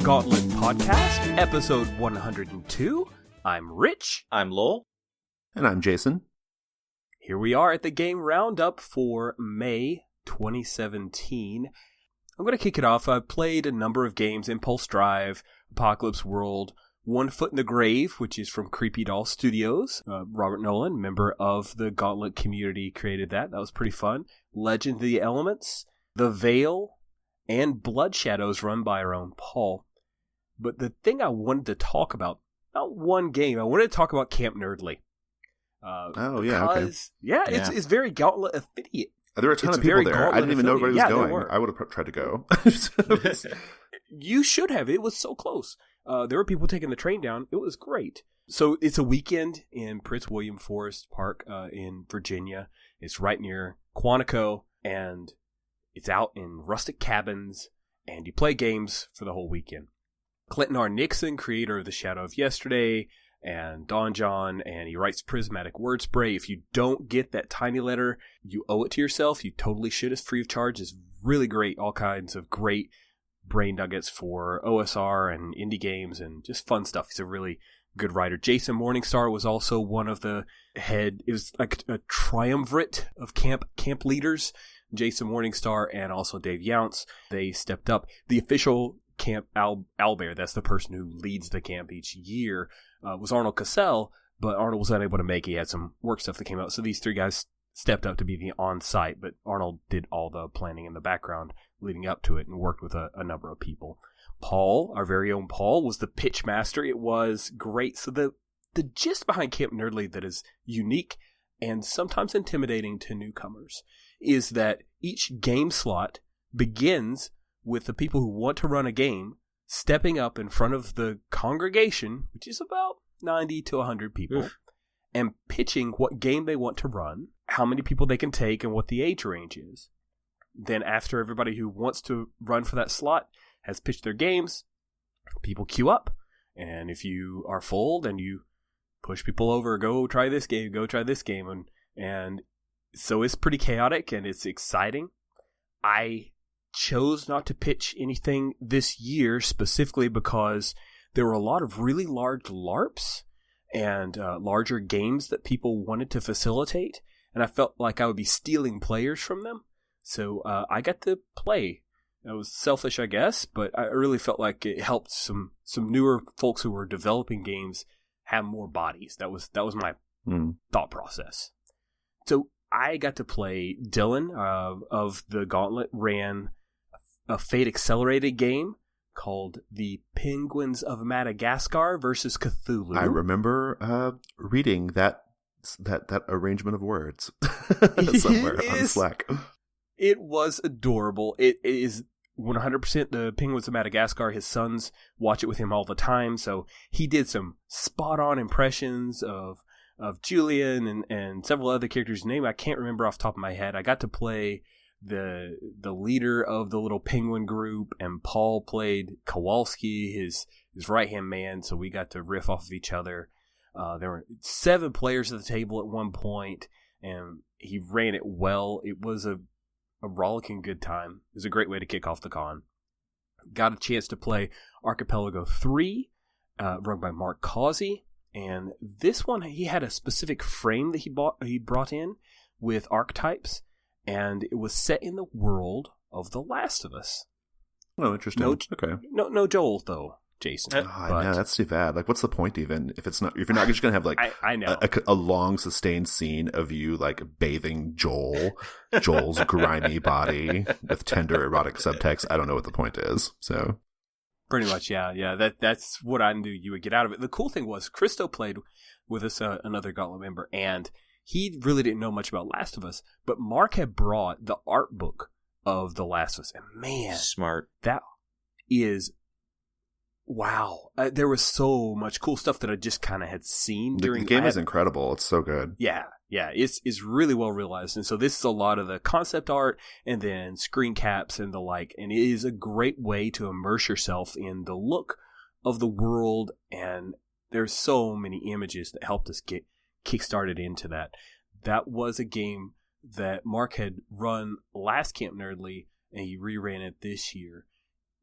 Gauntlet Podcast, episode 102. I'm Rich. I'm Lowell. And I'm Jason. Here we are at the game roundup for May 2017. I'm going to kick it off. I've played a number of games: Impulse Drive, Apocalypse World, One Foot in the Grave, which is from Creepy Doll Studios. Robert Nolan, member of the Gauntlet community, created that. That was pretty fun. Legend of the Elements, The Veil, and Blood Shadows, run by our own Paul. But the thing I wanted to talk about, not one game, I wanted to talk about Camp Nerdly. It's very Gauntlet affiliate. There were a ton of people there. I didn't even know everybody was going. I would have tried to go. You should have. It was so close. There were people taking the train down. It was great. So it's a weekend in Prince William Forest Park in Virginia. It's right near Quantico, and it's out in rustic cabins, and you play games for the whole weekend. Clinton R. Nixon, creator of The Shadow of Yesterday and Don John, and he writes Prismatic Word Spray. If you don't get that tiny letter, you owe it to yourself. You totally should. It's free of charge. It's really great. All kinds of great brain nuggets for OSR and indie games and just fun stuff. He's a really good writer. Jason Morningstar was also one of the head. It was like a triumvirate of camp leaders. Jason Morningstar and also Dave Younce. They stepped up. The official Camp Owlbear, that's the person who leads the camp each year, was Arnold Cassell, but Arnold was unable to make it. He had some work stuff that came out. So these three guys stepped up to be the on-site, but Arnold did all the planning in the background leading up to it and worked with a number of people. Paul, our very own Paul, was the pitch master. It was great. So the gist behind Camp Nerdly that is unique and sometimes intimidating to newcomers is that each game slot begins with the people who want to run a game stepping up in front of the congregation, which is about 90 to 100 people, and pitching what game they want to run, how many people they can take, and what the age range is. Then after everybody who wants to run for that slot has pitched their games, people queue up. And if you are full, then you push people over, go try this game, and so it's pretty chaotic and it's exciting. I chose not to pitch anything this year specifically because there were a lot of really large LARPs and larger games that people wanted to facilitate, and I felt like I would be stealing players from them. So I got to play. It was selfish, I guess, but I really felt like it helped some newer folks who were developing games have more bodies. That was my thought process. So I got to play. Dylan of the Gauntlet ran a Fate Accelerated game called The Penguins of Madagascar versus Cthulhu. I remember reading that arrangement of words somewhere on Slack. It was adorable. It is 100% the Penguins of Madagascar. His sons watch it with him all the time, so he did some spot-on impressions of Julian and several other characters' name I can't remember off the top of my head. I got to play the leader of the little penguin group, and Paul played Kowalski, his right-hand man, so we got to riff off of each other. There were 7 players at the table at one point, and he ran it well. It was a rollicking good time. It was a great way to kick off the con. Got a chance to play Archipelago 3, run by Mark Causey, and this one, he had a specific frame that he brought in with archetypes, and it was set in the world of The Last of Us. Oh, interesting. Okay. No Joel, though, Jason. Yeah, that's too bad. Like, what's the point even if you're not just gonna have like I know a long sustained scene of you like bathing Joel's grimy body with tender erotic subtext? I don't know what the point is. So pretty much, yeah. That's what I knew you would get out of it. The cool thing was Christo played with us, another Gauntlet member, and he really didn't know much about Last of Us, but Mark had brought the art book of The Last of Us, and man, smart. That is. Wow. There was so much cool stuff that I just kind of had seen during the game is incredible. It's so good. Yeah. It's really well realized. And so this is a lot of the concept art and then screen caps and the like. And it is a great way to immerse yourself in the look of the world. And there's so many images that helped us get kickstarted into that. That was a game that Mark had run last Camp Nerdly, and he reran it this year.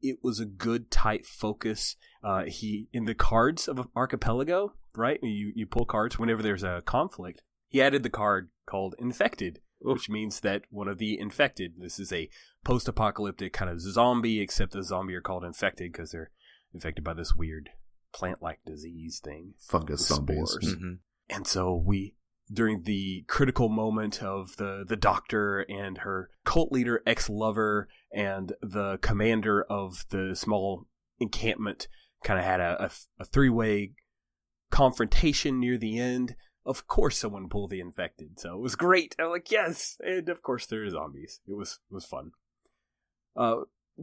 it was a good, tight focus. In the cards of Archipelago, right? You pull cards whenever there's a conflict. He added the card called Infected, which means that one of the infected, this is a post-apocalyptic kind of zombie, except the zombie are called infected because they're infected by this weird plant-like disease thing. Fungus zombies. Mm-hmm. And so during the critical moment of the doctor and her cult leader, ex-lover, and the commander of the small encampment kind of had a three-way confrontation near the end. Of course someone pulled the infected, so it was great. I'm like, yes! And of course there are zombies. It was fun.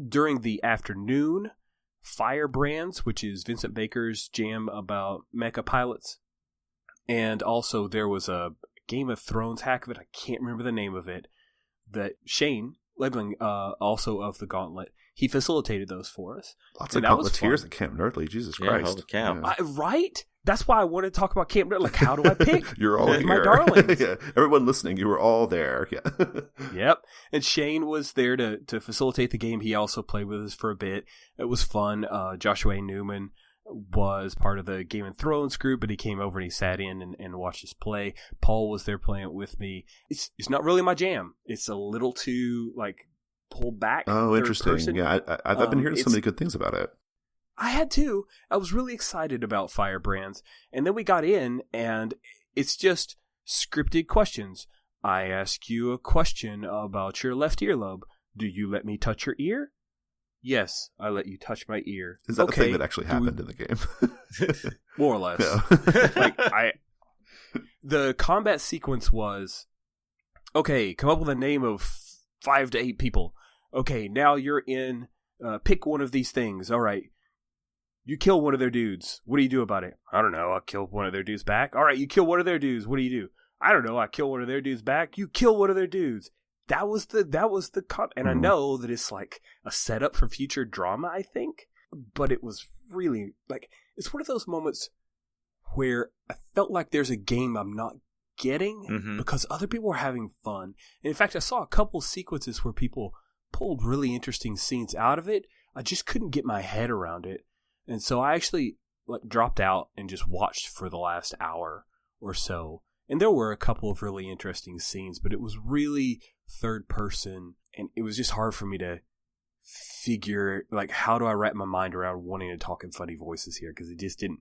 During the afternoon, Firebrands, which is Vincent Baker's jam about mecha pilots. And also there was a Game of Thrones hack of it, I can't remember the name of it, that Shane Lebling, also of the Gauntlet, he facilitated those for us. Lots of Gauntleteers at Camp Nerdly, Jesus Christ. Holy cow. Yeah. Right? That's why I wanted to talk about Camp Nerdly. Like, how do I pick? You're all here. My darlings. Yeah. Everyone listening, you were all there. Yeah. Yep. And Shane was there to facilitate the game. He also played with us for a bit. It was fun. Joshua A. Newman was part of the Game of Thrones group, but he came over and he sat in and watched us play. Paul was there playing it with me. It's not really my jam. It's a little too, like, pulled back. Oh, interesting. Person. Yeah, I've been hearing so many good things about it. I had too. I was really excited about Firebrands. And then we got in, and it's just scripted questions. I ask you a question about your left earlobe. Do you let me touch your ear? Yes, I let you touch my ear. Is that the thing that actually happened in the game? More or less. Yeah. The combat sequence was, okay, come up with a name of 5 to 8 people. Okay, now you're in, pick one of these things. All right. You kill one of their dudes. What do you do about it? I don't know. I'll kill one of their dudes back. All right, you kill one of their dudes. What do you do? I don't know. I kill one of their dudes back. You kill one of their dudes. That was the and I know that it's like a setup for future drama, I think, but it was really like, it's one of those moments where I felt like there's a game I'm not getting because other people were having fun. And in fact, I saw a couple sequences where people pulled really interesting scenes out of it. I just couldn't get my head around it. And so I actually dropped out and just watched for the last hour or so. And there were a couple of really interesting scenes, but it was really third person, and it was just hard for me to figure, like, how do I wrap my mind around wanting to talk in funny voices here? Because it just didn't,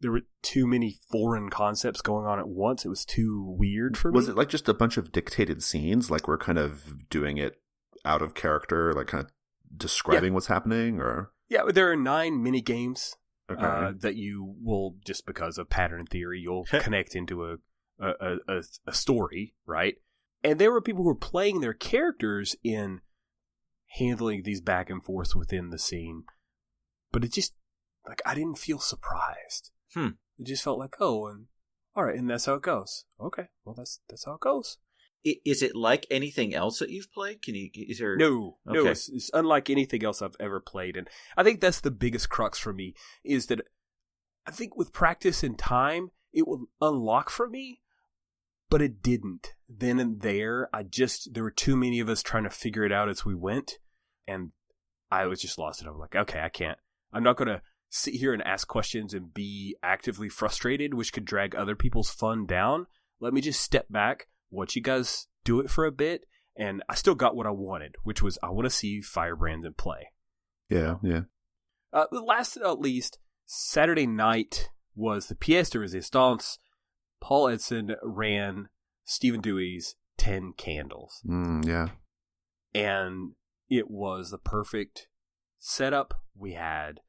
there were too many foreign concepts going on at once. It was too weird for me. Was it like just a bunch of dictated scenes? Like we're kind of doing it out of character, like kind of describing what's happening? Or yeah, there are 9 mini games okay. that you will, just because of pattern theory, you'll connect into a story, right? And there were people who were playing their characters in handling these back and forths within the scene. But it just, like, I didn't feel surprised. It just felt like, oh, and all right, and that's how it goes. Okay, well, that's how it goes. Is it like anything else that you've played? No, it's unlike anything else I've ever played. And I think that's the biggest crux for me, is that I think with practice and time, it will unlock for me. But it didn't. Then and there, there were too many of us trying to figure it out as we went. And I was just lost. And I was like, okay, I'm not going to sit here and ask questions and be actively frustrated, which could drag other people's fun down. Let me just step back, watch you guys do it for a bit. And I still got what I wanted, which was I want to see Firebrands in play. Yeah, yeah. Last but not least, Saturday night was the pièce de résistance. Paul Edson ran Stephen Dewey's 10 Candles. Yeah. And it was the perfect setup. We had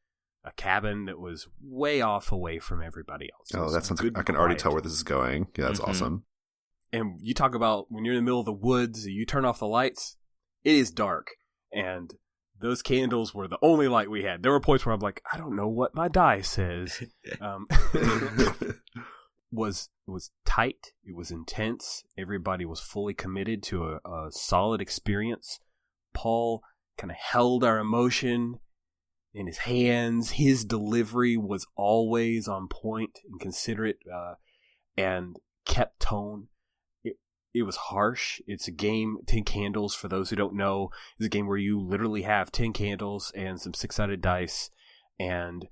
a cabin that was way off away from everybody else. Oh, that sounds good. I can already tell where this is going. Yeah, that's awesome. And you talk about when you're in the middle of the woods, you turn off the lights, it is dark. And those candles were the only light we had. There were points where I'm like, I don't know what my die says. It was tight. It was intense. Everybody was fully committed to a solid experience. Paul kind of held our emotion in his hands. His delivery was always on point and considerate, and kept tone. It was harsh. It's a game, 10 Candles, for those who don't know, is a game where you literally have 10 candles and some 6-sided dice, and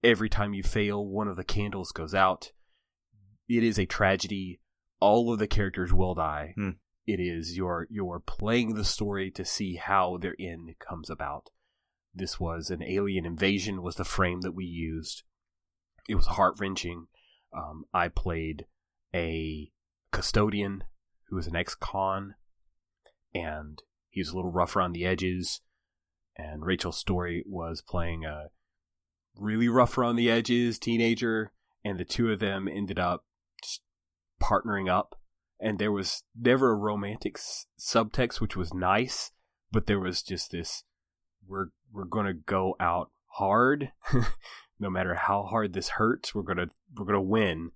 every time you fail, one of the candles goes out. It is a tragedy. All of the characters will die. It is you're playing the story to see how their end comes about. This was an alien invasion was the frame that we used. It was heart-wrenching. I played a custodian who was an ex-con, and he was a little rough around the edges. And Rachel's story was playing a really rough around the edges teenager, and the two of them ended up just partnering up. And there was never a romantic subtext, which was nice, but there was just this, we're going to go out hard. No matter how hard this hurts, we're going to win,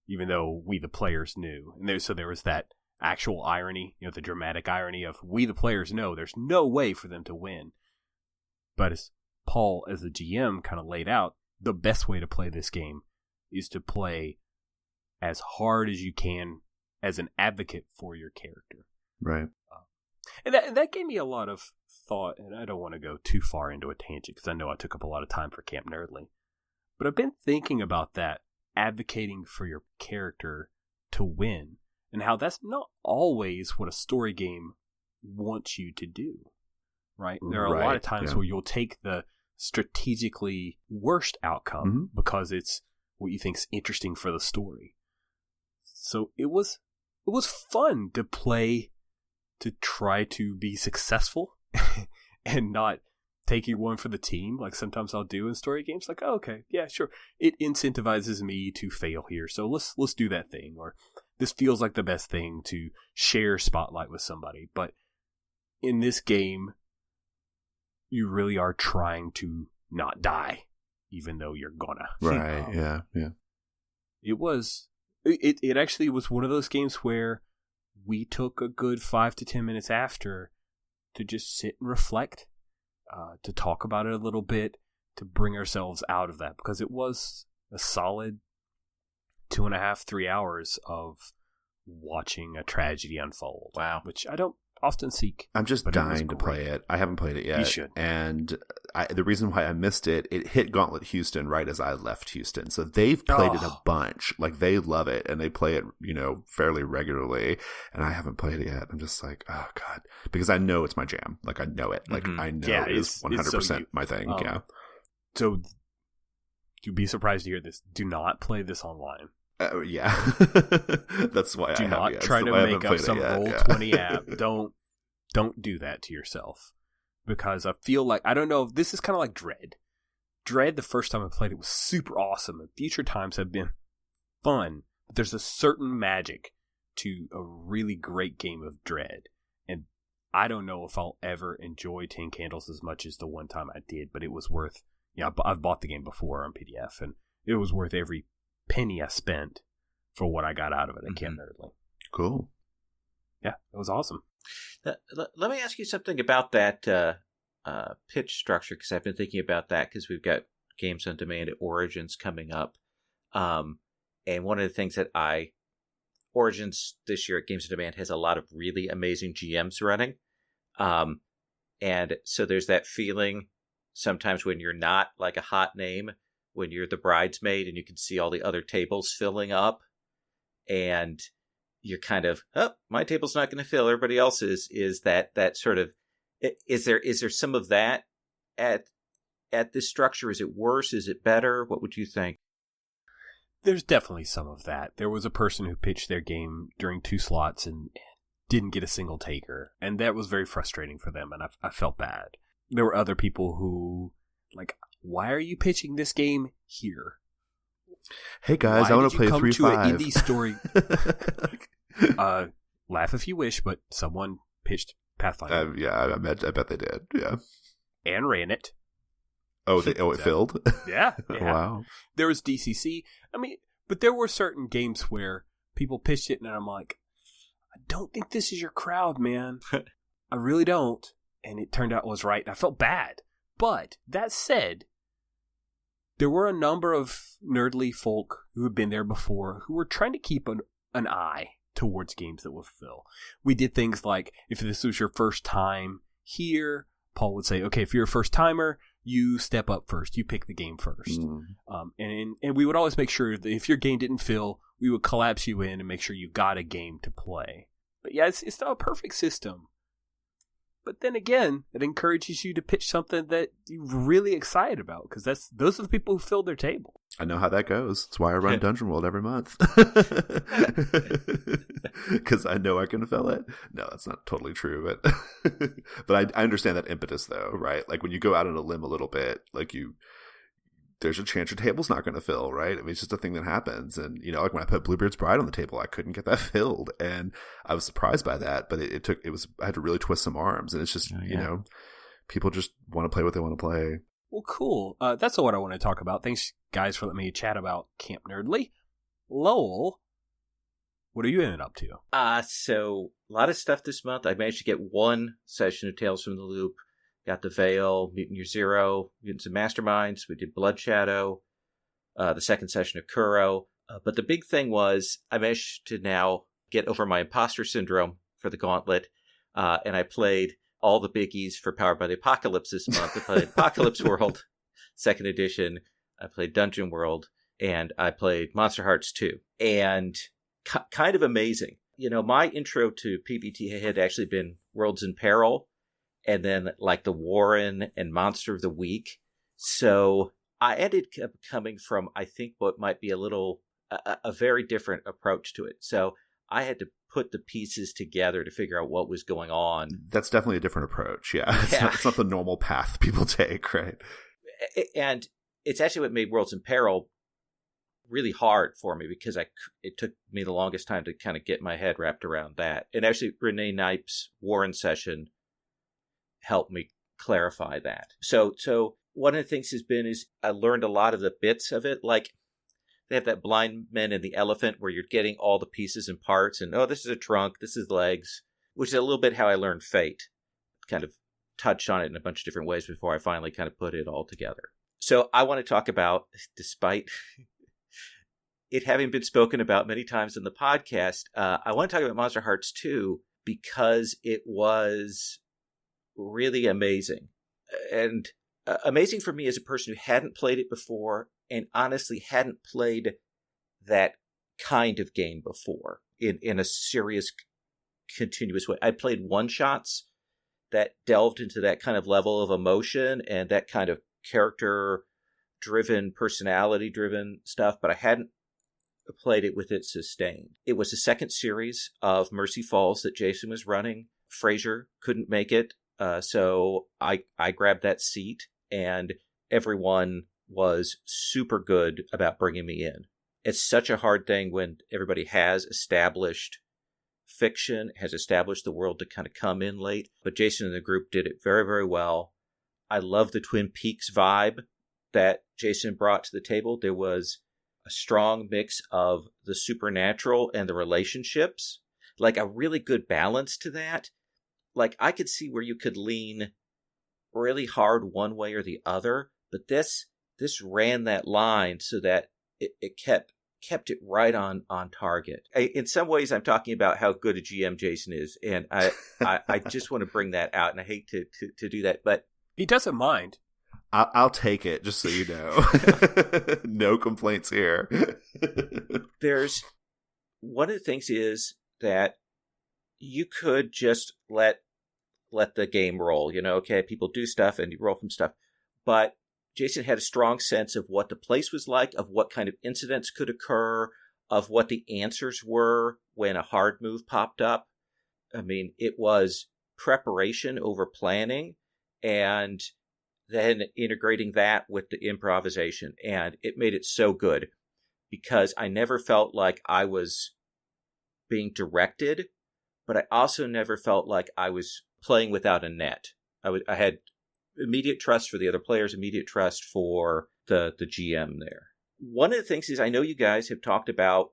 even though we the players knew. And there was that actual irony, the dramatic irony of we the players know there's no way for them to win. But as Paul, as the GM, kind of laid out, the best way to play this game is to play as hard as you can as an advocate for your character. Right. And that gave me a lot of thought, and I don't want to go too far into a tangent because I know I took up a lot of time for Camp Nerdly. But I've been thinking about that, advocating for your character to win, and how that's not always what a story game wants you to do, right? There are a lot of times where you'll take the strategically worst outcome because it's what you think's interesting for the story. So it was fun to play, to try to be successful and not taking one for the team like sometimes I'll do in story games. Like, oh, okay, yeah, sure. It incentivizes me to fail here, so let's do that thing. Or this feels like the best thing to share spotlight with somebody. But in this game, you really are trying to not die, even though you're gonna. Right, yeah. It actually was one of those games where we took a good 5 to 10 minutes after to just sit and reflect, to talk about it a little bit, to bring ourselves out of that, because it was a solid 2.5, 3 hours of watching a tragedy unfold. Wow. Which I don't often seek. I'm just dying to play it. I haven't played it yet. You should. And the reason why I missed it hit Gauntlet Houston right as I left Houston. So they've played it a bunch. Like, they love it, and they play it, fairly regularly. And I haven't played it yet. I'm just like, oh, God. Because I know it's my jam. Like, I know it. Like, I know it is 100% my thing. Yeah. So, you'd be surprised to hear this. Do not play this online. Yeah. That's why do I not have, try to make up some Roll20 app. Don't do that to yourself, because I feel like, I don't know, this is kind of like Dread. The first time I played it was super awesome, and future times have been fun, but there's a certain magic to a really great game of Dread, and I don't know if I'll ever enjoy 10 Candles as much as the one time I did, but it was worth, I've bought the game before on PDF, and it was worth every penny I spent for what I got out of it at Camp Nerdly. Cool. Yeah, it was awesome. Let me ask you something about that pitch structure, because I've been thinking about that, because we've got Games on Demand at Origins coming up. And one of the things that Origins this year at Games on Demand has a lot of really amazing GMs running. And so there's that feeling sometimes when you're not like a hot name, when you're the bridesmaid and you can see all the other tables filling up, and you're kind of, oh, my table's not going to fill, everybody else's, is that sort of, is there some of that at this structure? Is it worse? Is it better? What would you think? There's definitely some of that. There was a person who pitched their game during 2 slots and didn't get a single taker, and that was very frustrating for them, and I felt bad. There were other people who, like, why are you pitching this game here? Hey guys, I want to play 3-5. Indie story. Laugh if you wish, but someone pitched Pathfinder. I bet they did. Yeah, and ran it. It filled. Yeah. Wow. There was DCC. I mean, but there were certain games where people pitched it, and I'm like, I don't think this is your crowd, man. I really don't. And it turned out it was right. I felt bad. But that said, there were a number of nerdly folk who had been there before who were trying to keep an eye towards games that will fill. We did things like, if this was your first time here, Paul would say, okay, if you're a first timer, you step up first. You pick the game first. And we would always make sure that if your game didn't fill, we would collapse you in and make sure you got a game to play. But yeah, it's not a perfect system. But then again, it encourages you to pitch something that you're really excited about, because those are the people who fill their table. I know how that goes. That's why I run Dungeon World every month. Because I know I can fill it. No, that's not totally true, but I understand that impetus, though, right? Like when you go out on a limb a little bit, like there's a chance your table's not going to fill, right? I mean, it's just a thing that happens. And, like when I put Bluebeard's Bride on the table, I couldn't get that filled. And I was surprised by that, but I had to really twist some arms. And it's just, people just want to play what they want to play. Well, cool. That's what I want to talk about. Thanks, guys, for letting me chat about Camp Nerdly. Lowell, what are you ending up to? So a lot of stuff this month. I managed to get one session of Tales from the Loop. Got the Veil, Mutant Year Zero, Mutants and Masterminds. We did Blood Shadow, the second session of Kuro. But the big thing was I managed to now get over my imposter syndrome for the Gauntlet. And I played all the biggies for Powered by the Apocalypse this month. I played Apocalypse World, 2nd edition. I played Dungeon World. And I played Monsterhearts 2. And kind of amazing. My intro to PbtA had actually been Worlds in Peril. And then like the Warren and Monster of the Week. So I ended up coming from, I think, what might be a very different approach to it. So I had to put the pieces together to figure out what was going on. That's definitely a different approach. Yeah. It's not the normal path people take, right? And it's actually what made Worlds in Peril really hard for me, because it took me the longest time to kind of get my head wrapped around that. And actually Renee Knipe's Warren session helped me clarify that. So one of the things is I learned a lot of the bits of it. Like they have that blind men and the elephant where you're getting all the pieces and parts, and this is a trunk, this is legs, which is a little bit how I learned Fate. Kind of touched on it in a bunch of different ways before I finally kind of put it all together. So I want to talk about, despite it having been spoken about many times in the podcast, I want to talk about Monsterhearts 2 because it was really amazing. And amazing for me as a person who hadn't played it before and honestly hadn't played that kind of game before in a serious, continuous way. I played one-shots that delved into that kind of level of emotion and that kind of character-driven, personality-driven stuff, but I hadn't played it with it sustained. It was the second series of Mercy Falls that Jason was running. Fraser couldn't make it. So I grabbed that seat, and everyone was super good about bringing me in. It's such a hard thing when everybody has established fiction, has established the world to kind of come in late. But Jason and the group did it very, very well. I love the Twin Peaks vibe that Jason brought to the table. There was a strong mix of the supernatural and the relationships, like a really good balance to that. Like, I could see where you could lean really hard one way or the other, but this ran that line so that it kept it right on target. In some ways, I'm talking about how good a GM Jason is, and I just want to bring that out, and I hate to do that, but he doesn't mind. I'll take it, just so you know. No complaints here. There's one of the things is that you could just let the game roll, okay, people do stuff and you roll from stuff. But Jason had a strong sense of what the place was like, of what kind of incidents could occur, of what the answers were when a hard move popped up. I mean, it was preparation over planning and then integrating that with the improvisation. And it made it so good because I never felt like I was being directed, but I also never felt like I was playing without a net. I had immediate trust for the other players, immediate trust for the GM there. One of the things is I know you guys have talked about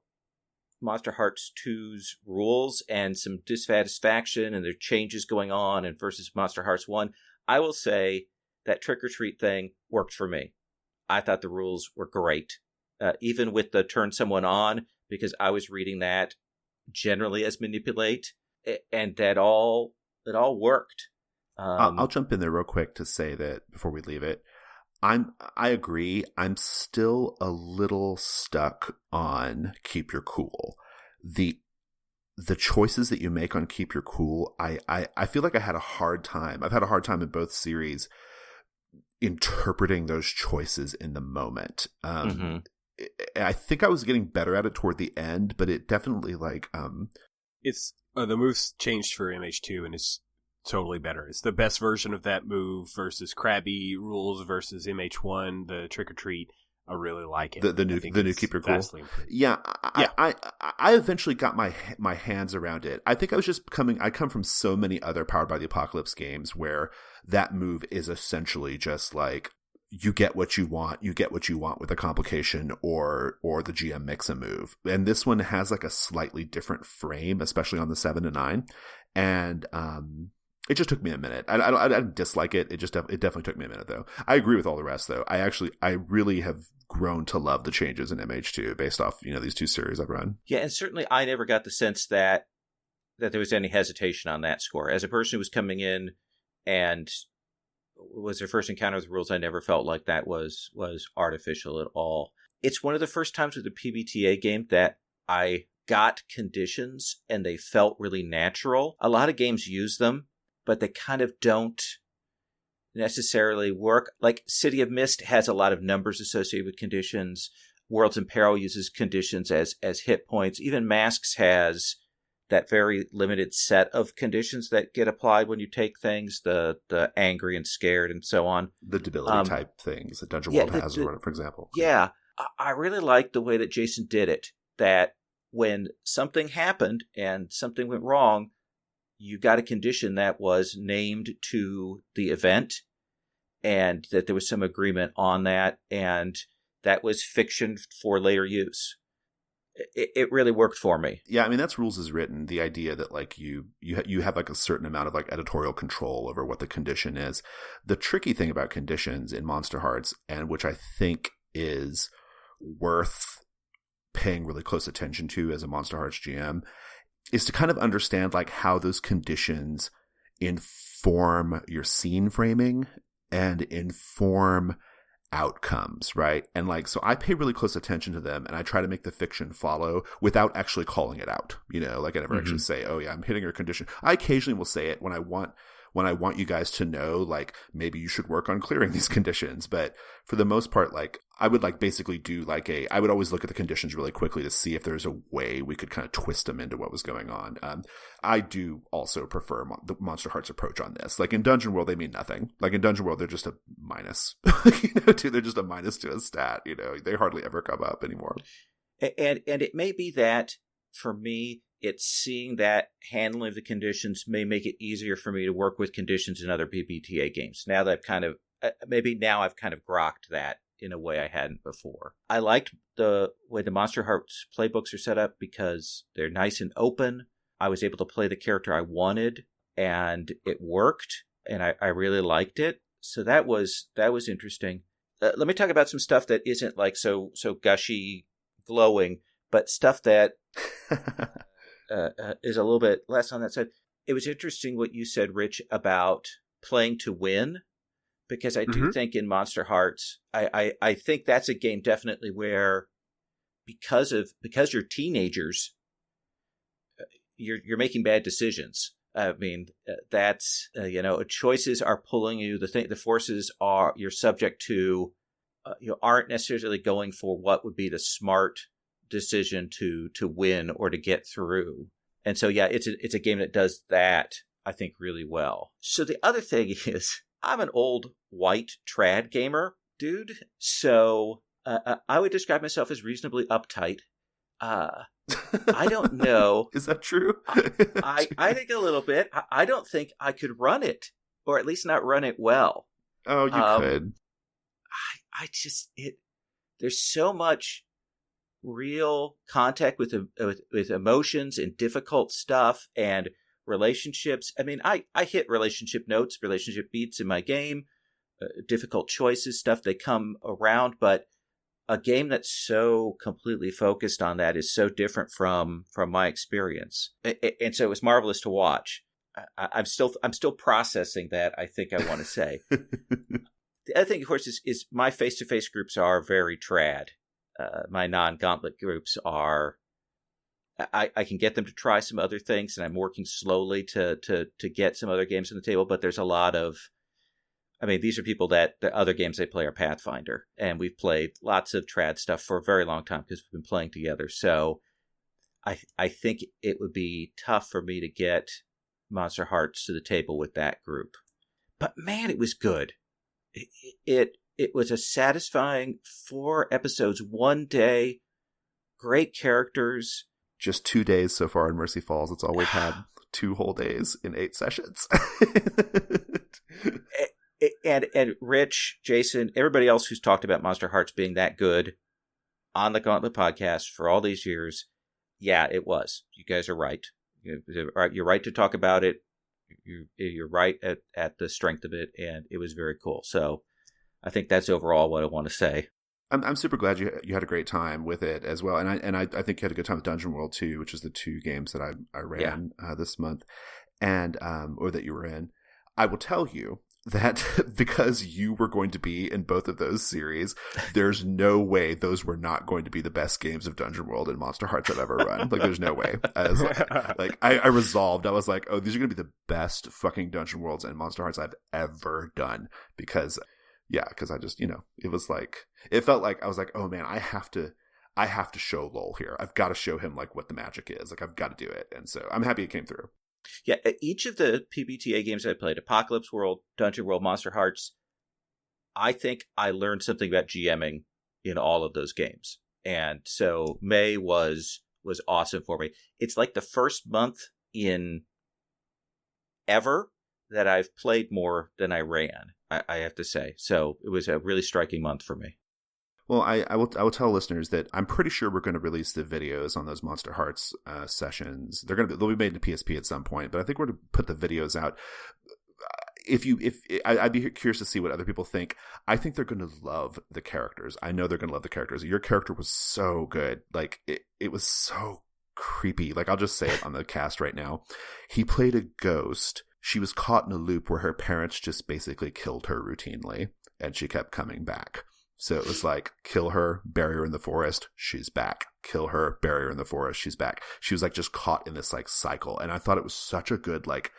Monsterhearts 2's rules and some dissatisfaction and there are changes going on and versus Monsterhearts 1. I will say that trick or treat thing worked for me. I thought the rules were great. Even with the turn someone on, because I was reading that generally as manipulate, and it all worked. I'll jump in there real quick to say that before we leave it, I agree. I'm still a little stuck on keep your cool. The choices that you make on keep your cool, I feel like I had a hard time. I've had a hard time in both series interpreting those choices in the moment. I think I was getting better at it toward the end, but it definitely it's the moves changed for MH2 and it's totally better. It's the best version of that move versus Krabby rules versus MH1, the trick or treat. I really like it. The new keep your cool. Yeah, I eventually got my hands around it. I think I was just I come from so many other Powered by the Apocalypse games where that move is essentially just like you get what you want with a complication or the GM makes a move. And this one has like a slightly different frame, especially on the 7 to 9. And it just took me a minute. I didn't dislike it. It definitely took me a minute though. I agree with all the rest though. I really have grown to love the changes in MH2 based off, these two series I've run. Yeah, and certainly I never got the sense that there was any hesitation on that score. As a person who was coming in and was their first encounter with rules, I never felt like that was artificial at all. It's one of the first times with a PbtA game that I got conditions and they felt really natural. A lot of games use them, but they kind of don't necessarily work. Like City of Mist has a lot of numbers associated with conditions. Worlds in Peril uses conditions as hit points. Even Masks has that very limited set of conditions that get applied when you take things, the angry and scared and so on. The debility type things that Dungeon World has, for example. Yeah. I really like the way that Jason did it, that when something happened and something went wrong, you got a condition that was named to the event and that there was some agreement on that, and that was fiction for later use. It really worked for me. Yeah, I mean, that's rules as written. The idea that like you have like a certain amount of like editorial control over what the condition is. The tricky thing about conditions in Monsterhearts, and which I think is worth paying really close attention to as a Monsterhearts GM, is to kind of understand like how those conditions inform your scene framing and inform outcomes, right? And like, so I pay really close attention to them and I try to make the fiction follow without actually calling it out. Like I never actually say, oh yeah, I'm hitting your condition. I occasionally will say it when I want you guys to know, like, maybe you should work on clearing these conditions. But for the most part, like, I would like basically do like I would always look at the conditions really quickly to see if there's a way we could kind of twist them into what was going on. I do also prefer the Monsterhearts approach on this. Like in Dungeon World, they mean nothing. Like in Dungeon World, they're just a minus, they're just a minus to a stat, they hardly ever come up anymore. And it may be that for me, it's seeing that handling of the conditions may make it easier for me to work with conditions in other PbtA games. Now that I've kind of grokked that in a way I hadn't before. I liked the way the Monsterhearts playbooks are set up because they're nice and open. I was able to play the character I wanted and it worked and I really liked it. So that was interesting. Let me talk about some stuff that isn't like so gushy, glowing, but stuff that is a little bit less on that side. It was interesting what you said, Rich, about playing to win, because I do think in Monsterhearts, I think that's a game definitely where because you're teenagers, you're making bad decisions. I mean, that's choices are pulling you. The forces you're subject to, aren't necessarily going for what would be the smart decision to win or to get through. And so yeah, it's a game that does that, I think, really well. So the other thing is, I'm an old white trad gamer dude, so I would describe myself as reasonably uptight. I don't know. Is that true? I think a little bit. I don't think I could run it, or at least not run it well. Oh, you could. There's so much real contact with emotions and difficult stuff and relationships. I mean, I hit relationship notes, relationship beats in my game, difficult choices, stuff they come around, but a game that's so completely focused on that is so different from my experience. And so it was marvelous to watch. I'm still processing that, I think I want to say. The other thing, of course, is my face-to-face groups are very trad. My non-gauntlet groups are... I can get them to try some other things, and I'm working slowly to get some other games on the table, but there's a lot of... I mean, these are people that the other games they play are Pathfinder, and we've played lots of trad stuff for a very long time because we've been playing together. So I think it would be tough for me to get Monsterhearts to the table with that group. But man, it was good. It was a satisfying 4 episodes, one day, great characters. Just 2 days so far in Mercy Falls. It's all we've had. 2 whole days in 8 sessions. And Rich, Jason, everybody else who's talked about Monsterhearts being that good on the Gauntlet podcast for all these years, yeah, it was. You guys are right. You're right to talk about it. You're right at the strength of it, and it was very cool. So I think that's overall what I want to say. I'm super glad you had a great time with it as well, and I think you had a good time with Dungeon World too, which is the 2 games that I ran this month, and or that you were in. I will tell you that because you were going to be in both of those series, there's no way those were not going to be the best games of Dungeon World and Monsterhearts I've ever run. Like, there's no way. I resolved. I was like, oh, these are going to be the best fucking Dungeon Worlds and Monsterhearts I've ever done because I just, it was like, it felt like I was like, oh man, I have to show Lowell here. I've got to show him like what the magic is. Like, I've got to do it. And so I'm happy it came through. Yeah, each of the PbtA games I played, Apocalypse World, Dungeon World, Monsterhearts, I think I learned something about GMing in all of those games. And so May was awesome for me. It's like the first month in ever that I've played more than I ran, I have to say. So it was a really striking month for me. Well, I will tell listeners that I'm pretty sure we're going to release the videos on those Monsterhearts sessions. They'll be made to PSP at some point, but I think we're going to put the videos out. I'd be curious to see what other people think. I think they're going to love the characters. I know they're going to love the characters. Your character was so good. Like, it was so creepy. Like, I'll just say it on the cast right now. He played a ghost. She was caught in a loop where her parents just basically killed her routinely, and she kept coming back. So it was like, kill her, bury her in the forest, she's back. Kill her, bury her in the forest, she's back. She was like just caught in this like cycle. And I thought it was such a good like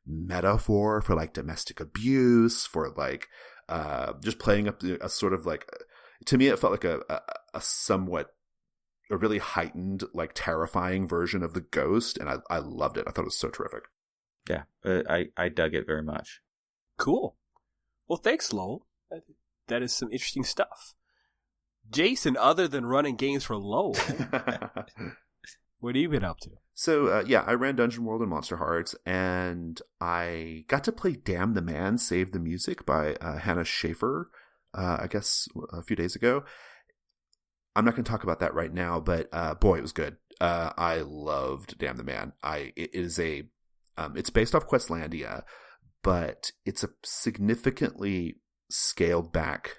metaphor for like domestic abuse, for like just playing up a sort of like, to me it felt like a really heightened, like terrifying version of the ghost. And I loved it. I thought it was so terrific. Yeah, I dug it very much. Cool. Well, thanks, Lowell. That is some interesting stuff. Jason, other than running games for Lowell, what have you been up to? So, I ran Dungeon World and Monsterhearts, and I got to play Damn the Man, Save the Music by Hannah Schaefer, I guess a few days ago. I'm not going to talk about that right now, but boy, it was good. I loved Damn the Man. It's based off Questlandia, but it's a significantly scaled back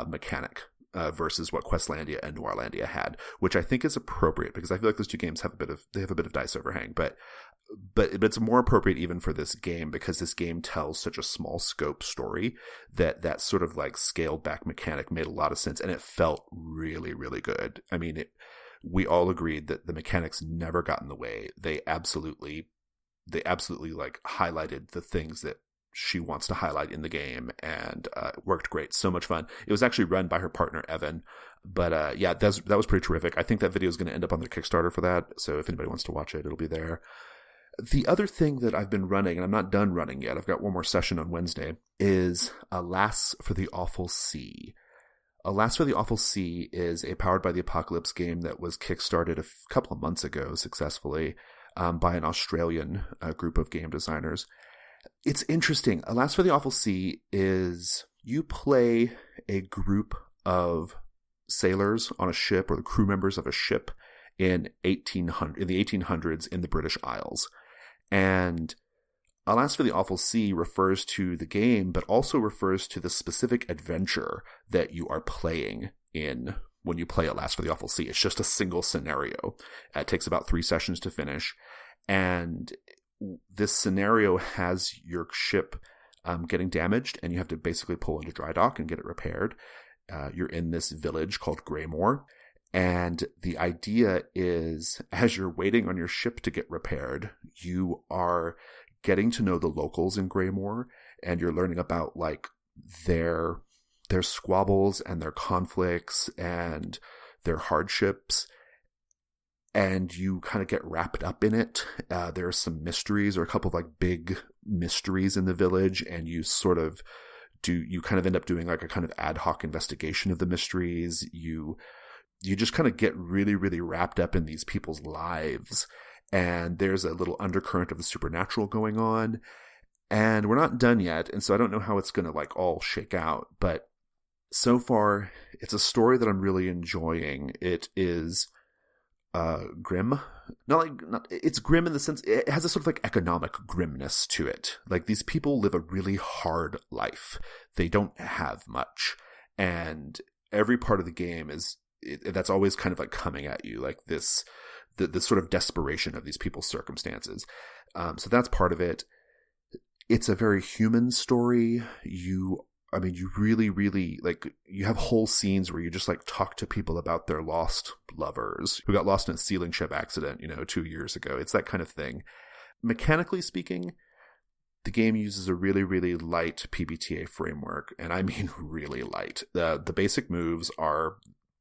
mechanic versus what Questlandia and Noirlandia had, which I think is appropriate because I feel like those 2 games have a bit of dice overhang, but it's more appropriate even for this game because this game tells such a small scope story that sort of like scaled back mechanic made a lot of sense, and it felt really, really good. I mean, we all agreed that the mechanics never got in the way. They absolutely like highlighted the things that she wants to highlight in the game, and it worked great. So much fun. It was actually run by her partner Evan, but that was pretty terrific. I think that video is going to end up on the Kickstarter for that, so if anybody wants to watch it, it'll be there. The other thing that I've been running, and I'm not done running yet, I've got one more session on Wednesday, is Alas for the Awful Sea. Alas for the Awful Sea is a Powered by the Apocalypse game that was kickstarted a couple of months ago successfully by an Australian group of game designers. It's interesting. Alas for the Awful Sea is you play a group of sailors on a ship, or the crew members of a ship in the 1800s in the British Isles. And Alas for the Awful Sea refers to the game, but also refers to the specific adventure that you are playing in when you play it Last for the Awful Sea. It's just a single scenario. It takes about 3 sessions to finish. And this scenario has your ship getting damaged, and you have to basically pull into dry dock and get it repaired. You're in this village called Greymore. And the idea is, as you're waiting on your ship to get repaired, you are getting to know the locals in Greymore, and you're learning about like their squabbles and their conflicts and their hardships. And you kind of get wrapped up in it. There are some mysteries, or a couple of like big mysteries in the village, and you kind of end up doing like a kind of ad hoc investigation of the mysteries. You just kind of get really, really wrapped up in these people's lives. And there's a little undercurrent of the supernatural going on. And we're not done yet. And so I don't know how it's going to like all shake out. But so far, it's a story that I'm really enjoying. It is grim. It's grim in the sense, it has a sort of like economic grimness to it. Like, these people live a really hard life. They don't have much. And every part of the game that's always kind of like coming at you, like the sort of desperation of these people's circumstances. So that's part of it. It's a very human story. You really, really, like, you have whole scenes where you just like talk to people about their lost lovers who got lost in a sealing ship accident, 2 years ago. It's that kind of thing. Mechanically speaking, the game uses a really, really light PbtA framework, and I mean really light. The basic moves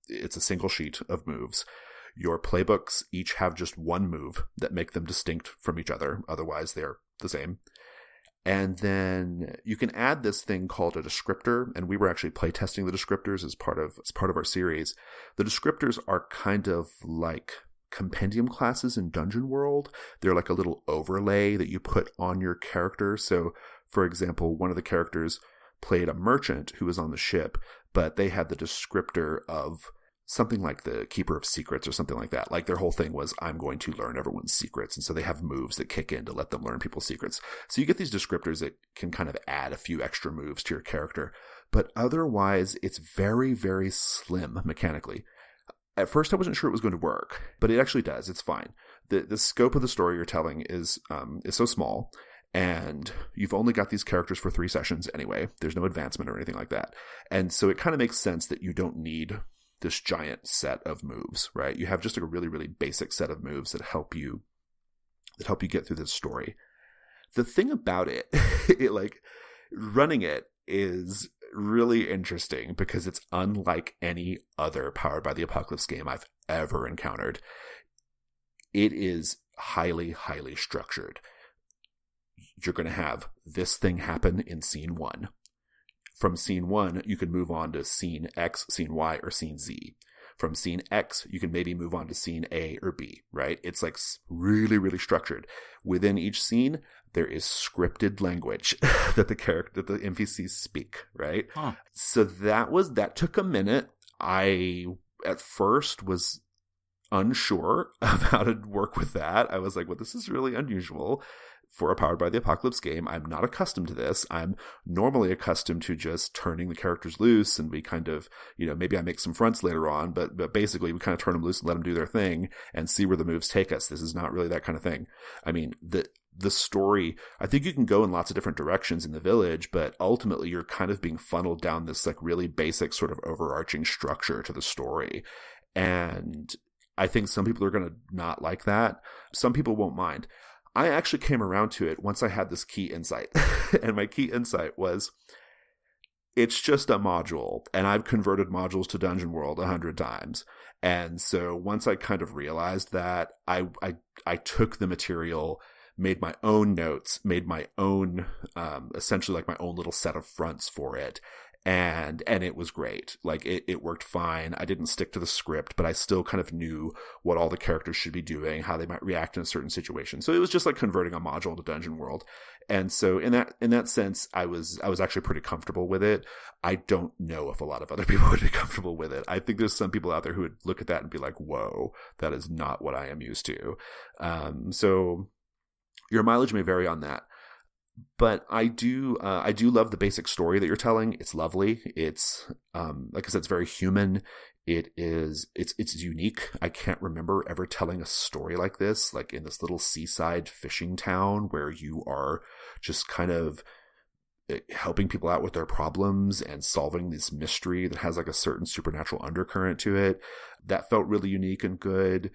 it's a single sheet of moves. Your playbooks each have just one move that make them distinct from each other. Otherwise, they're the same. And then you can add this thing called a descriptor, and we were actually playtesting the descriptors as part of our series. The descriptors are kind of like compendium classes in Dungeon World. They're like a little overlay that you put on your character. So, for example, one of the characters played a merchant who was on the ship, but they had the descriptor of something like the Keeper of Secrets or something like that. Like, their whole thing was, I'm going to learn everyone's secrets. And so they have moves that kick in to let them learn people's secrets. So you get these descriptors that can kind of add a few extra moves to your character. But otherwise, it's very, very slim mechanically. At first, I wasn't sure it was going to work, but it actually does. It's fine. The scope of the story you're telling is so small, and you've only got these characters for 3 sessions anyway. There's no advancement or anything like that. And so it kind of makes sense that you don't need this giant set of moves, right? You have just like a really, really basic set of moves that help you get through this story. The thing about it, running it is really interesting because it's unlike any other Powered by the Apocalypse game I've ever encountered. It is highly, highly structured. You're going to have this thing happen in scene 1. From scene 1, you can move on to scene X, scene Y, or scene Z. From scene X, you can maybe move on to scene A or B, right? It's like really, really structured. Within each scene, there is scripted language that the NPCs speak, right? Huh. So that took a minute. I, at first, was unsure of how to work with that. I was like, well, this is really unusual for a Powered by the Apocalypse game. I'm not accustomed to this. I'm normally accustomed to just turning the characters loose, and we kind of, maybe I make some fronts later on, but basically we kind of turn them loose and let them do their thing and see where the moves take us. This is not really that kind of thing. I mean, the story, I think you can go in lots of different directions in the village, but ultimately you're kind of being funneled down this like really basic sort of overarching structure to the story. And I think some people are going to not like that. Some people won't mind. I actually came around to it once I had this key insight. And my key insight was, it's just a module. And I've converted modules to Dungeon World 100 times. And so once I kind of realized that, I took the material, made my own notes, made my own, essentially like my own little set of fronts for it. And it was great. Like, it worked fine. I didn't stick to the script, but I still kind of knew what all the characters should be doing, how they might react in a certain situation. So it was just like converting a module to Dungeon World. And so in that sense, I was actually pretty comfortable with it. I don't know if a lot of other people would be comfortable with it. I think there's some people out there who would look at that and be like, whoa, that is not what I am used to. So your mileage may vary on that. But I do love the basic story that you're telling. It's lovely. It's, like I said, it's very human. It's unique. I can't remember ever telling a story like this, like in this little seaside fishing town where you are just kind of helping people out with their problems and solving this mystery that has like a certain supernatural undercurrent to it. That felt really unique and good.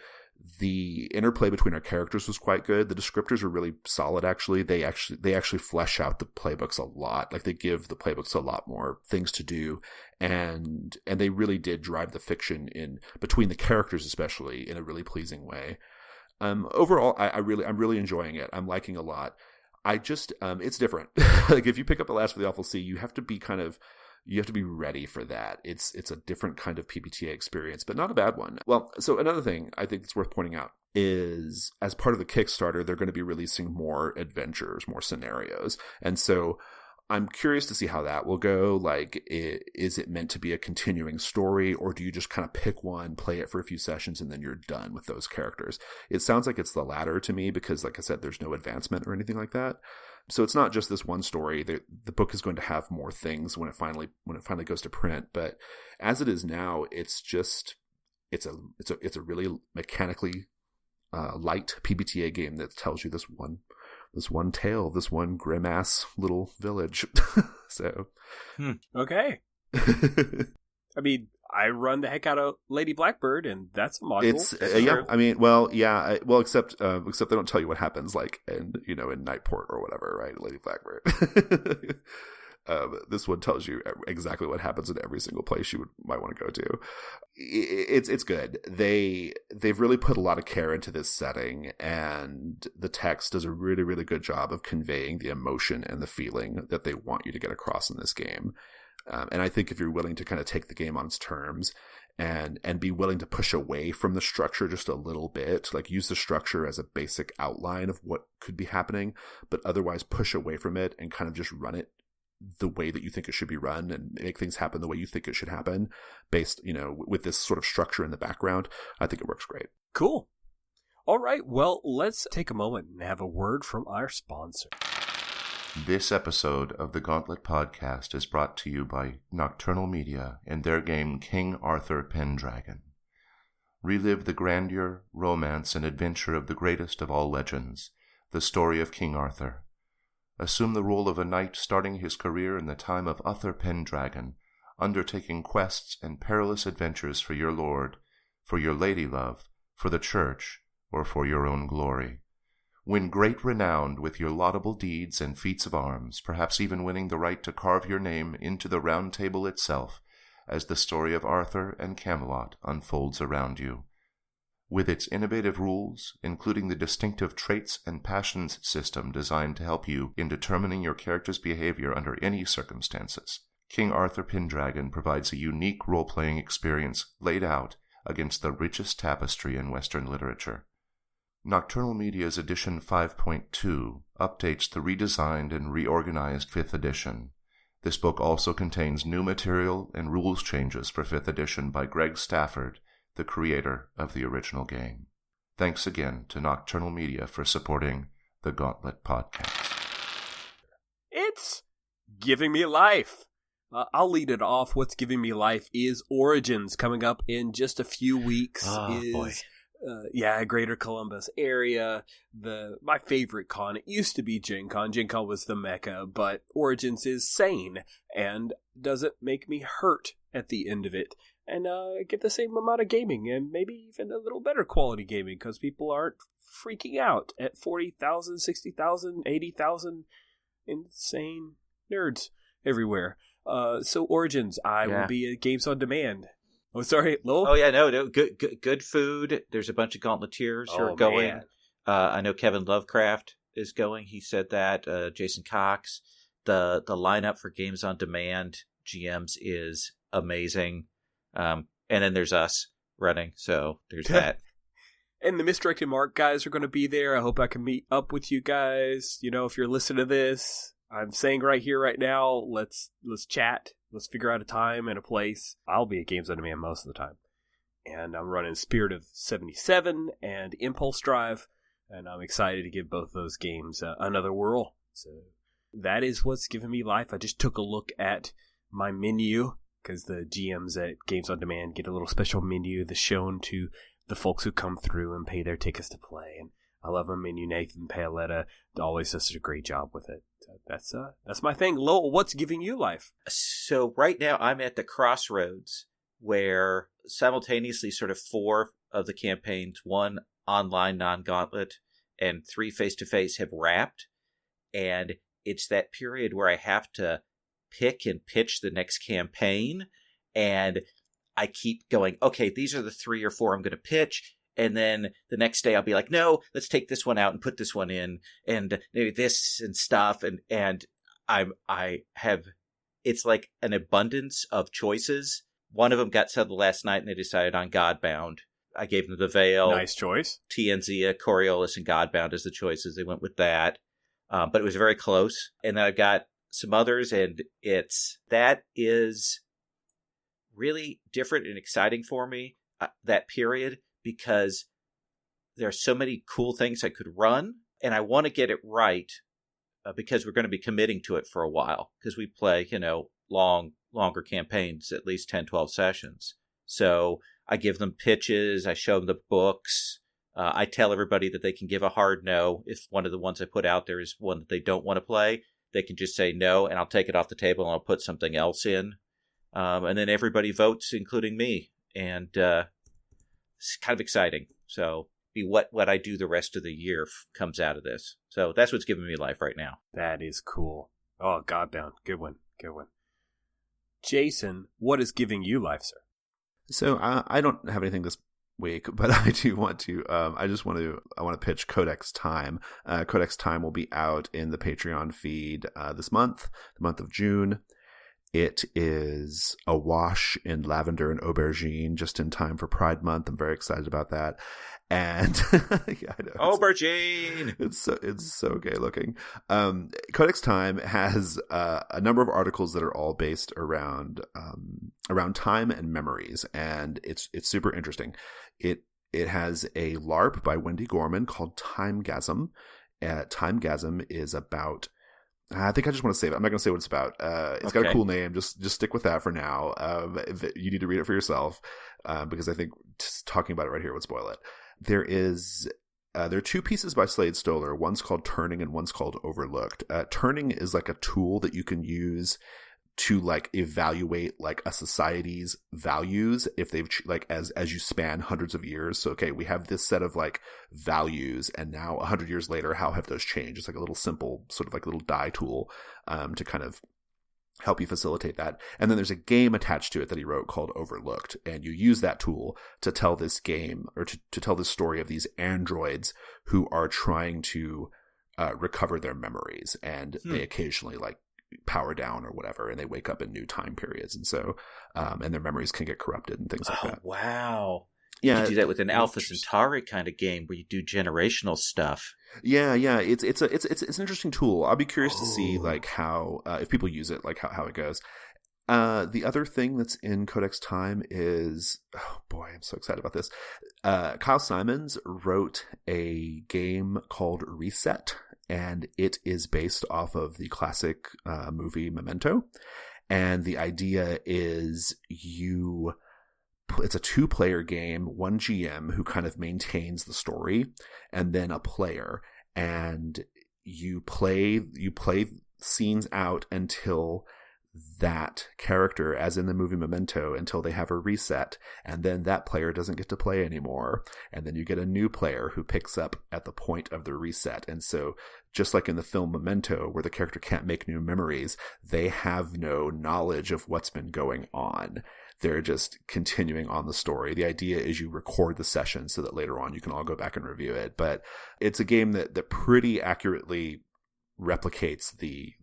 The interplay between our characters was quite good. The descriptors are really solid, actually. They actually flesh out the playbooks a lot. Like, they give the playbooks a lot more things to do. And they really did drive the fiction in between the characters, especially, in a really pleasing way. Overall, I'm really enjoying it. I'm liking a lot. I just, it's different. Like, if you pick up A Last for the Awful Sea, you have to be ready for that. It's a different kind of PbtA experience, but not a bad one. Well, so another thing I think that's worth pointing out is, as part of the Kickstarter, they're going to be releasing more adventures, more scenarios. And so I'm curious to see how that will go. Like, is it meant to be a continuing story, or do you just kind of pick one, play it for a few sessions, and then you're done with those characters? It sounds like it's the latter to me, because, like I said, there's no advancement or anything like that. So it's not just this one story. The book is going to have more things when it finally goes to print. But as it is now, it's a really mechanically light PbtA game that tells you this one tale, this one grim ass little village. So okay. I mean, I run the heck out of Lady Blackbird, and that's a module. It's yeah. I mean, well, yeah. Well, except they don't tell you what happens, like in Nightport or whatever, right? Lady Blackbird. This one tells you exactly what happens in every single place you might want to go to. It's good. They've really put a lot of care into this setting, and the text does a really, really good job of conveying the emotion and the feeling that they want you to get across in this game. And I think if you're willing to kind of take the game on its terms and be willing to push away from the structure just a little bit, like use the structure as a basic outline of what could be happening, but otherwise push away from it and kind of just run it the way that you think it should be run and make things happen the way you think it should happen based, with this sort of structure in the background, I think it works great. Cool. All right. Well, let's take a moment and have a word from our sponsor. This episode of the Gauntlet Podcast is brought to you by Nocturnal Media and their game King Arthur Pendragon. Relive the grandeur, romance, and adventure of the greatest of all legends, the story of King Arthur. Assume the role of a knight starting his career in the time of Uther Pendragon, undertaking quests and perilous adventures for your lord, for your lady love, for the church, or for your own glory. Win great renown with your laudable deeds and feats of arms, perhaps even winning the right to carve your name into the Round Table itself, as the story of Arthur and Camelot unfolds around you. With its innovative rules, including the distinctive traits and passions system designed to help you in determining your character's behavior under any circumstances, King Arthur Pendragon provides a unique role-playing experience laid out against the richest tapestry in Western literature. Nocturnal Media's Edition 5.2 updates the redesigned and reorganized 5th edition. This book also contains new material and rules changes for 5th edition by Greg Stafford, the creator of the original game. Thanks again to Nocturnal Media for supporting the Gauntlet Podcast. It's giving me life. I'll lead it off. What's giving me life is Origins, coming up in just a few weeks. Boy. Greater Columbus area. My favorite con. It used to be Gen Con. Gen Con was the mecca, but Origins is sane and doesn't make me hurt at the end of it. And get the same amount of gaming and maybe even a little better quality gaming because people aren't freaking out at 40,000, 60,000, 80,000 insane nerds everywhere. So Origins, I will be at Games on Demand. Oh, sorry, Lowell? Oh, yeah, no, good food. There's a bunch of Gauntleteers who are going. I know Kevin Lovecraft is going. He said that. Jason Cox. The lineup for Games on Demand GMs is amazing. And then there's us running, so there's that. And the Misdirected Mark guys are going to be there. I hope I can meet up with you guys. If you're listening to this, I'm saying right here, right now, let's chat. Let's figure out a time and a place. I'll be at Games on Demand most of the time. And I'm running Spirit of 77 and Impulse Drive, and I'm excited to give both those games another whirl. So that is what's giving me life. I just took a look at my menu because the GMs at Games on Demand get a little special menu that's shown to the folks who come through and pay their tickets to play. And I love them. And Nathan Paoletta always does such a great job with it. So that's my thing. Lowell, what's giving you life? So right now I'm at the crossroads where simultaneously sort of 4 of the campaigns, 1 online non-gauntlet and 3 face-to-face, have wrapped. And it's that period where I have to pick and pitch the next campaign. And I keep going, okay, these are the 3 or 4 I'm going to pitch. And then the next day I'll be like, no, let's take this one out and put this one in, and maybe this and stuff. And I have, it's like an abundance of choices. One of them got settled last night and they decided on Godbound. I gave them the Veil. Nice choice. Tianzia, Coriolis, and Godbound as the choices. They went with that. But it was very close. And then I've got some others, and that is really different and exciting for me, that period, because there are so many cool things I could run, and I want to get it right because we're going to be committing to it for a while, because we play, longer campaigns, at least 10, 12 sessions. So I give them pitches, I show them the books, I tell everybody that they can give a hard no. If one of the ones I put out there is one that they don't want to play, they can just say no, and I'll take it off the table and I'll put something else in. And then everybody votes, including me. And it's kind of exciting. So what I do the rest of the year comes out of this. So that's what's giving me life right now. That is cool. Oh, Godbound. Good one. Jason, what is giving you life, sir? So I don't have anything this week, but I do want to. I want to pitch Codex Time. Codex Time will be out in the Patreon feed this month, the month of June. It is a wash in lavender and aubergine, just in time for Pride Month. I'm very excited about that. And yeah, I know, aubergine. It's so gay looking. Codex Time has a number of articles that are all based around time and memories, and it's super interesting. It has a LARP by Wendy Gorman called Timegasm. Timegasm is about. I think I just want to say that. I'm not going to say what it's about. It's got a cool name. Just stick with that for now. You need to read it for yourself because I think just talking about it right here would spoil it. There are 2 pieces by Slade Stoller. One's called Turning and one's called Overlooked. Turning is like a tool that you can use to like evaluate like a society's values if they've like as you span hundreds of years. So okay, we have this set of like values, and now 100 years later, how have those changed? It's like a little simple sort of like little die tool to kind of help you facilitate that. And then there's a game attached to it that he wrote called Overlooked, and you use that tool to tell this game or to tell this story of these androids who are trying to recover their memories, and they occasionally like power down or whatever, and they wake up in new time periods, and so and their memories can get corrupted and things like that. Wow. Yeah, you do that with an Alpha Centauri kind of game where you do generational stuff. Yeah, it's an interesting tool. I'll be curious to see like how if people use it, like how it goes. The other thing that's in Codex Time is, oh boy, I'm so excited about this. Kyle Simons wrote a game called Reset, and it is based off of the classic movie Memento. And the idea is it's a 2-player game, 1 GM who kind of maintains the story, and then a player. And you play scenes out until that character, as in the movie Memento, until they have a reset, and then that player doesn't get to play anymore, and then you get a new player who picks up at the point of the reset. And so just like in the film Memento, where the character can't make new memories, they have no knowledge of what's been going on. They're just continuing on the story. The idea is you record the session so that later on you can all go back and review it. But it's a game that pretty accurately replicates the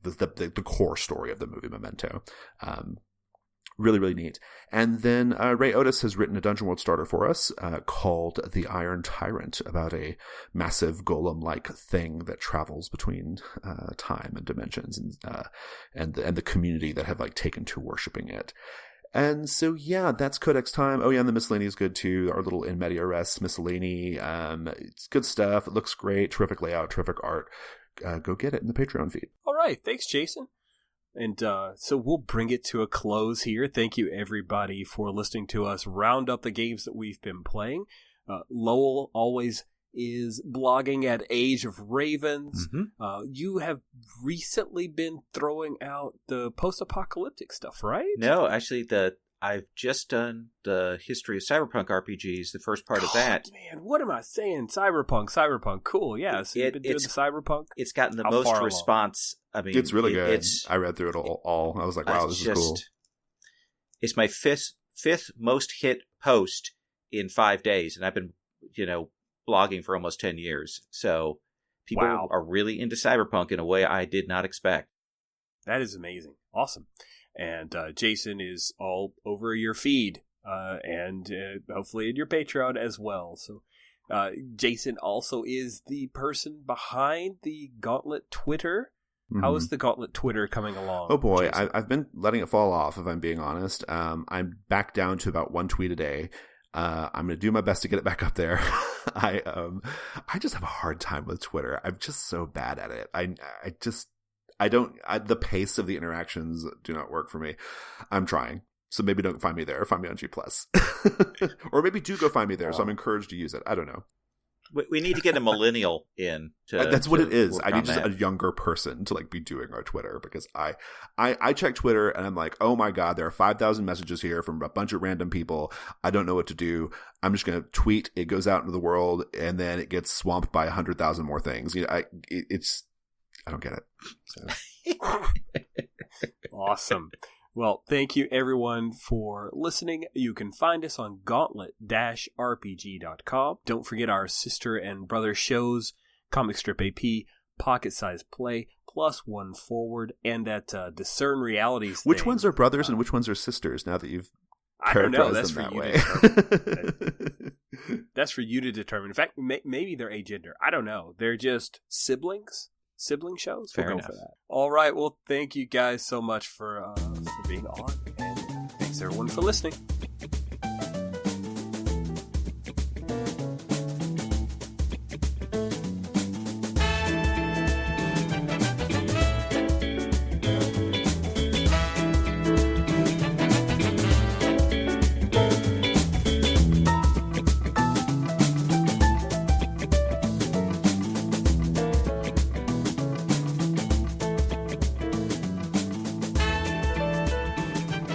core story of the movie Memento. Really, really neat. And then Ray Otis has written a Dungeon World starter for us called The Iron Tyrant, about a massive golem-like thing that travels between time and dimensions, and the community that have like taken to worshiping it. And so, yeah, that's Codex Time. Oh, yeah, and the miscellany is good, too. Our little in media res miscellany. It's good stuff. It looks great. Terrific layout, terrific art. Go get it in the Patreon feed. All right. Thanks, Jason. And so we'll bring it to a close here. Thank you, everybody, for listening to us round up the games that we've been playing. Lowell always is blogging at Age of Ravens. Mm-hmm. You have recently been throwing out the post-apocalyptic stuff, right? No, actually, I've just done the history of cyberpunk RPGs, the first part of that. Man, what am I saying? Cyberpunk. Cool, yeah. So you've been doing the cyberpunk? It's gotten the most response. I mean, it's really good. I read through it all. I was like, wow, this is cool. It's my fifth most hit post in 5 days, and I've been, blogging for almost 10 years. So people are really into cyberpunk in a way I did not expect. That is amazing. Awesome. And Jason is all over your feed and hopefully in your Patreon as well. So Jason also is the person behind the Gauntlet Twitter. Mm-hmm. How is the Gauntlet Twitter coming along? Oh boy, I've been letting it fall off, if I'm being honest. I'm back down to about 1 tweet a day. I'm going to do my best to get it back up there. I just have a hard time with Twitter. I'm just so bad at it. The pace of the interactions do not work for me. I'm trying. So maybe don't find me there. Find me on G+. Or maybe do go find me there. So I'm encouraged to use it. I don't know. We need to get a millennial in to. That's what it is. I need just a younger person to be doing our Twitter, because I check Twitter and I'm like, oh my God, there are 5,000 messages here from a bunch of random people. I don't know what to do. I'm just going to tweet. It goes out into the world and then it gets swamped by 100,000 more things. I don't get it. So. Awesome. Well, thank you everyone for listening. You can find us on gauntlet-rpg.com. Don't forget our sister and brother shows, Comic Strip AP, Pocket Size Play, +1 Forward, and that Discern Realities thing. Which ones are brothers and which ones are sisters, now that you've characterized them that way? That's for you to determine. In fact, maybe they're agender. I don't know. They're just siblings. Sibling shows? Fair we'll enough. Go for that. All right. Well, thank you guys so much for being on. And thanks everyone for listening.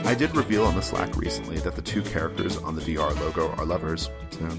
I did reveal on the Slack recently that the 2 characters on the DR logo are lovers. So